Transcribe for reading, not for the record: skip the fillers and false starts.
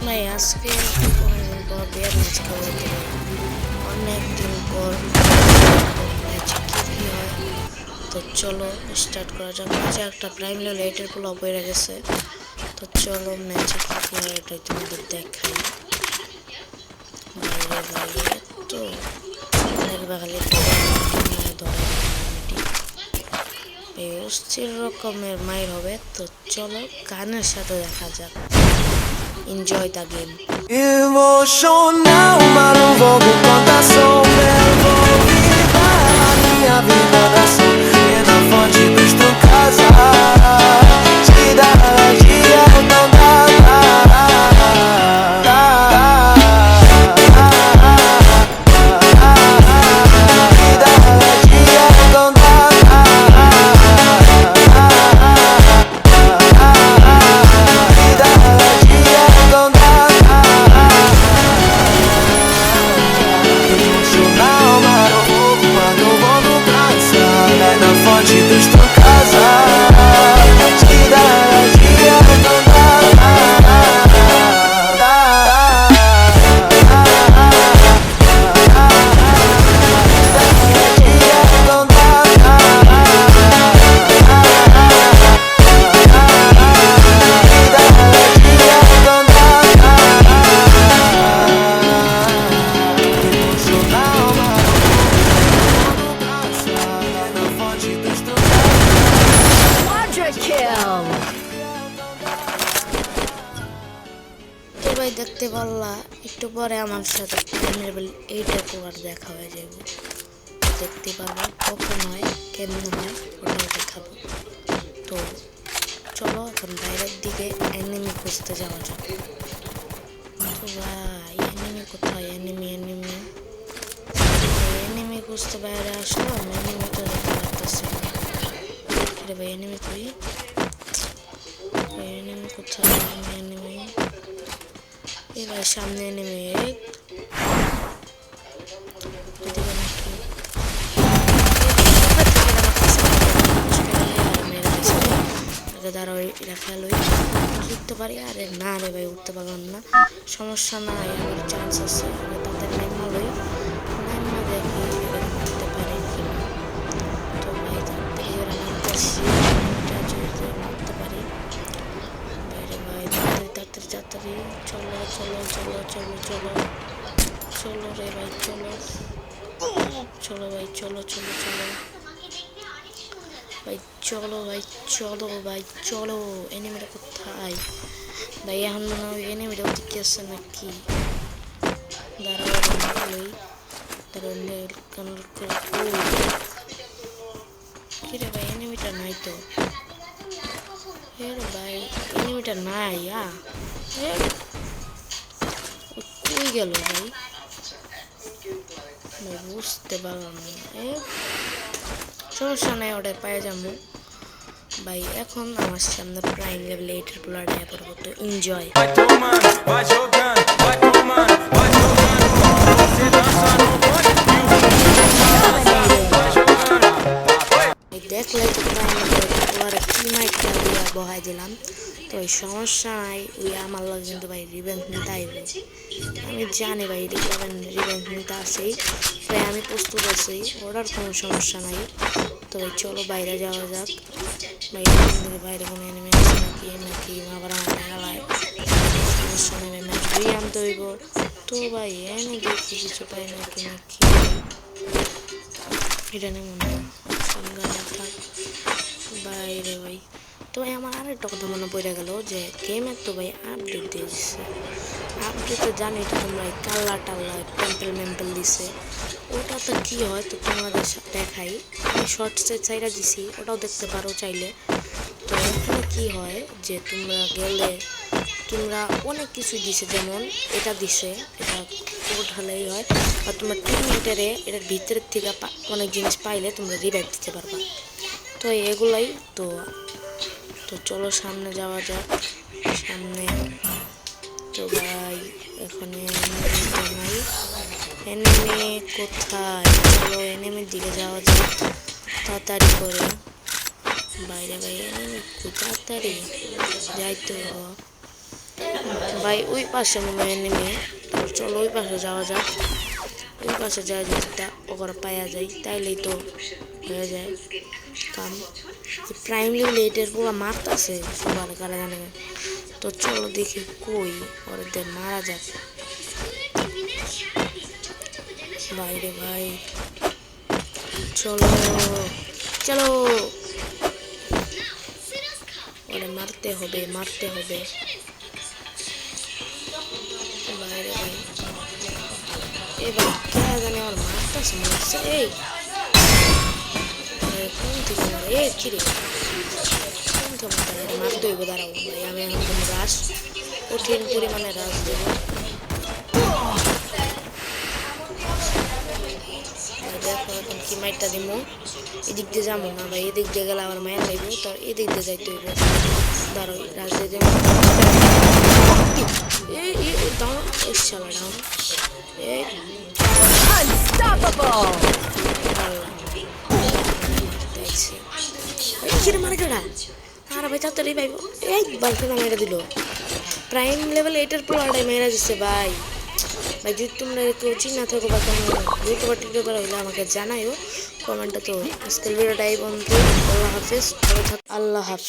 ভাই আজকে অনেকদিন পর বিয়ার ম্যাচ খেলতে অনেকদিন পর ম্যাচে কি হয়। তো চলো স্টার্ট করা যাক। ম্যাচে একটা প্রাইম লেভেল 8 এর পুল হয়ে গেছে। তো চলো ম্যাচে কি হয় এটাই তোমাদের দেখাই। বাইরে বাইরে তো দেখবা খালি ধরে এই অস্থির রকমের মাইর হবে। তো চলো গানের সাথে দেখা যাক। Enjoy the game. Emocional, mas não vou me contar. Sou envolvida na minha vida da som. É na fonte dos tu casa. Tira a dia, não dá. তো ভাই দেখতে পারলা একটু পরে আমার সাথে লেভেল 8 এর পুরো দেখা হয়ে যাবে। দেখতে পারবা কখন হয় কেমন হয় ওটাও দেখাবো। তো চলো এখন বাইরের দিকে এনিমি খুঁজতে যাওয়া যাক। তো ভাই এনিমি কোথায়? এনিমি খুঁজতে বাইরে আসলাম, এনিমি তো দেখতে পারতেছি না। ভাই এনিমি কই? এনিমি কোথায়? এনিমি এবার সামনে এনিমি উঠতে পারি। আরে না রে ভাই উঠতে পারলাম না, সমস্যা নাই, আমার চান্স আছে। তাদের নাইমা লই, নাইমা দেখি উঠতে পারি কিনা। তো ভাই নামতেছি, নামতে পারি। বাইরে ভাই তাড়াতাড়ি তাড়াতাড়ি চলো চলো চলো চলো চলো চলো রে ভাই চলো চলো ভাই চলো চলো চলো ভাই চলো ভাই চলো ভাই চলো। এনিমিটা কোথায় ভাই? এখন মনে হয় এনিমিটা ওদিকে আছে নাকি? কিরে ভাই এনিমিটা নাই তো? ভাই এনিমিটা নাই। কই গেল ভাই? বুঝতে পারলাম না। সমস্যা নাই, ওটা পায়ে যাবো ভাই। এখন আমার সামনে প্রাইম লেভেল 8 এর প্লেয়ার দেয়া পড়বো। তো এনজয়। দেখলে তো প্রাইম লেভেল প্লেয়ারে কি মাইক দিয়া বহাই দিলাম। তো এই সমস্যা নাই, ওই আমার লগে কিন্তু ভাই রিভেঞ্জ নিতে আইবে। আমি জানি ভাই রিভেঞ্জ নিতে আসেই, তাই আমি প্রস্তুত আছি, ওটার কোনো সমস্যা নাই। তো ভাই চলো বাইরে যাওয়া যাক। ভাই বাইরে কোনো এনিমি আছে নাকি আবার আমার মেলায় সমস্যা নেই, ম্যাচ দুই আনতে হইব। তো ভাই এনে দেখি কিছু পাই নাকি এটা নেই মনে হয় সংজ্ঞানে থাক বাইরে ভাই। তো ভাই আমার আরেকটা কথা মনে পড়ে গেল যে গেমের তো ভাই আপডেট দিয়ে দিচ্ছে। আপডেটে জানি তো তোমরা কাল্লা টাল্লা টেম্পেল দিছে, ওটা তো কী হয় তো তোমাদের দেখাই। আমি শর্টসে চাইরা দিছি, ওটাও দেখতে পারো চাইলে। তো এখানে কী হয় যে তোমরা গেলে তোমরা অনেক কিছুই দিছে, যেমন এটা দিছে, এটা কোড হলেই হয়, বা তোমরা টিমমেটারে এটার ভিতরের থেকে অনেক জিনিস পাইলে তোমরা রিভাইভ দিতে পারবা। তো এগুলাই তো তো চলো সামনে যাওয়া যাক। সামনে তো ভাই এখানে এনিমি কোথায়? চলো এনিমির দিকে যাওয়া যাক তাড়াতাড়ি করে। বাইরে ভাই এনিমি তাড়াতাড়ি যাইতে হবে। ভাই ওই পাশে মনে হয় নেমে চলো ওই পাশে যাওয়া যাক। ওই পাশে যাওয়া যদি ওরা পাওয়া যায় তাইলেই তো হয়ে যায় কাম। প্রাইম লেভেল 8 পুরো মারতেছে সবার গালে গানে। তো চলো দেখি কই ওদের মারা যাক। বাইরে ভাই চলো চলো, ওরে মারতে হবে মারতে হবে। বাইরে ভাই এবার কে জানে আমার মারতেছে মারছে। এই কোন থেকে মারে? এ কিরে কোন থেকে মারে? মারতে হইব, দাঁড়াও ভাই আমি এখন রাস কঠিন পরিমাণে রাস দেবো। দেখো এখন কি মাইটটা দিব। এদিক দিয়ে যাবো না ভাই, এদিক দিয়ে গেলে আমার মায়ের লাগবে, তো এদিক দিয়ে যাইতে হইব। দাঁড়ো রাস দিয়ে যাবো। এই ডাউন শালা ডাউন। এই কিরে মারে কেডা? আর ভাই তাড়াতাড়ি ভাই এই বালখানা মেরে দিল। প্রাইম লেভেল 8 পোলাটাই মেরে দিচ্ছে ভাই। ভাই যদি তোমরা কেউ চিনা থাকো বা কোনো ইউটিউবার টিউটোবার হইলে আমাকে জানাইও কমেন্টে। তো আজকের ভিডিওটা এই বন্ধু, আল্লাহ হাফেজ, ভালো থাক, আল্লাহ হাফেজ।